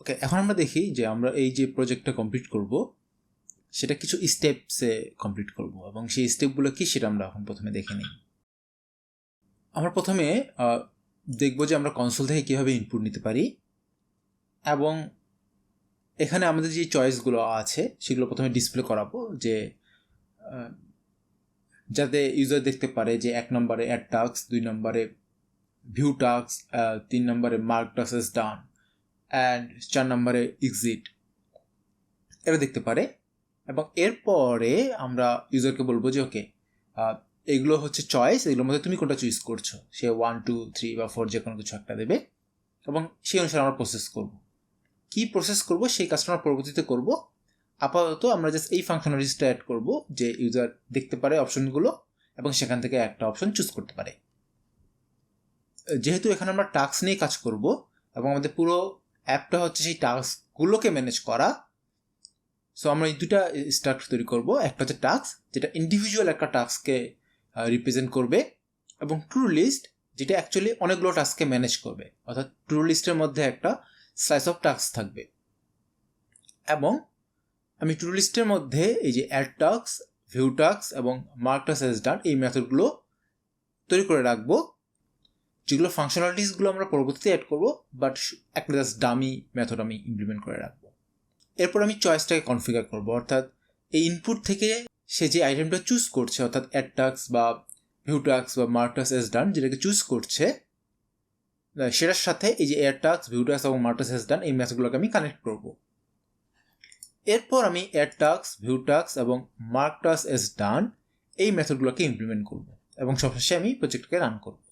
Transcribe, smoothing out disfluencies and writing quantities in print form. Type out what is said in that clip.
ওকে, এখন আমরা দেখি যে আমরা এই যে প্রজেক্টটা কমপ্লিট করব সেটা কিছু স্টেপসে কমপ্লিট করব, এবং সেই স্টেপগুলো কি সেটা আমরা এখন প্রথমে দেখে নিই। আমরা প্রথমে দেখব যে আমরা কনসোল থেকে কীভাবে ইনপুট নিতে পারি, এবং এখানে আমাদের যে চয়েসগুলো আছে সেগুলো প্রথমে ডিসপ্লে করাবো, যে যাতে ইউজার দেখতে পারে যে 1 নম্বরে অ্যাড টাস্ক, 2 নম্বরে ভিউ টাস্ক, 3 নম্বরে mark task as done, and 4 নম্বরে এক্সিট, এটা দেখতে পারে। এবং এরপরে আমরা ইউজারকে বলবো যে ওকে, এগুলো হচ্ছে চয়েস, এগুলোর মধ্যে তুমি কোনটা চুজ করছো। সে 1, 2, 3 বা 4 যে কোনো কিছু একটা দেবে, এবং সেই অনুসারে আমরা প্রসেস করব। কি প্রসেস করব সেই কাজটা আমরা পরবর্তীতে করব। আপাতত আমরা জাস্ট এই ফাংশনালিটিসটা অ্যাড করব যে ইউজার দেখতে পারে অপশনগুলো এবং সেখান থেকে একটা অপশন চুজ করতে পারে। যেহেতু এখানে আমরা টাস্ক নিয়ে কাজ করব এবং আমাদের পুরো অ্যাপটা হচ্ছে সেই টাস্কগুলোকে ম্যানেজ করা, সো আমরা এই দুটা স্ট্রাকচার তৈরি করব। একটা হচ্ছে টাস্ক, যেটা ইন্ডিভিজুয়াল একটা টাস্ককে রিপ্রেজেন্ট করবে, এবং টু লিস্ট, যেটা অ্যাকচুয়ালি অনেকগুলো টাস্ককে ম্যানেজ করবে। অর্থাৎ টু লিস্টের মধ্যে একটা স্লাইস অফ টাস্ক থাকবে, এবং আমি টু লিস্টের মধ্যে এই যে অ্যাড টাস্ক, ভিউ টাস্ক এবং মার্ক টাস্ক এজ ডান এই মেথডগুলো তৈরি করে রাখবো, যেগুলো ফাংশনালিটিসগুলো আমরা পরবর্তীতে অ্যাড করবো, বাট একটা জাস্ট ডামি মেথড আমি ইমপ্লিমেন্ট করে রাখবো। এরপর আমি চয়েসটাকে কনফিগার করবো, অর্থাৎ এই ইনপুট থেকে সে যে আইটেমটা চুজ করছে, অর্থাৎ অ্যাড টাস্ক বা ভিউ টাস্ক বা মার্ক টাস্ক এজ ডান যেটাকে চুজ করছে, সেটার সাথে এই যে অ্যাড টাস্ক, ভিউ টাস্ক এবং মার্ক টাস্ক এজ ডান এই মেথডগুলোকে আমি কানেক্ট করবো। এরপর আমি অ্যাড টাস্ক, ভিউ টাস্ক এবং মার্ক টাস্ক এজ ডান এই মেথডগুলোকে ইমপ্লিমেন্ট করব, এবং সবশেষে আমি প্রজেক্টকে রান করব।